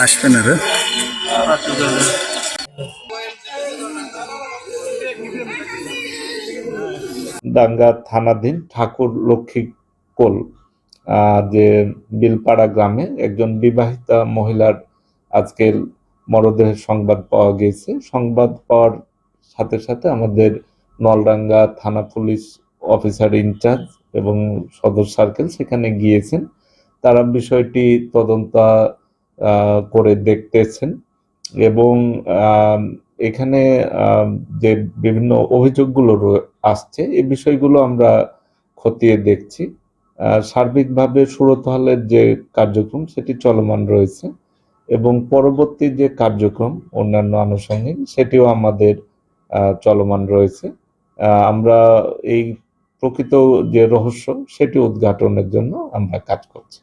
আসবে না রে। দাঙ্গা থানাধীন ঠাকুর লক্ষ্মী কোল যে বিলপাড়া গ্রামে একজন বিবাহিতা মহিলার আজকের মরদেহের সংবাদ পাওয়া গেছে। সংবাদ পাওয়ার সাথে সাথে আমাদের নলডাঙ্গা থানা পুলিশ অফিসার ইনচার্জ এবং সদর সার্কেল সেখানে গিয়েছেন। তারা বিষয়টি তদন্ত করে দেখতেছেন এবং এখানে যে বিভিন্ন অভিযোগগুলো আসছে এই বিষয়গুলো আমরা খতিয়ে দেখছি। সার্বিকভাবে সুরতহালের যে কার্যক্রম সেটি চলমান রয়েছে এবং পরবর্তী যে কার্যক্রম অন্যান্য আনুষঙ্গিক সেটিও আমাদের চলমান রয়েছে। আমরা এই প্রকৃত যে রহস্য সেটি উদ্ঘাটনের জন্য আমরা কাজ করছি।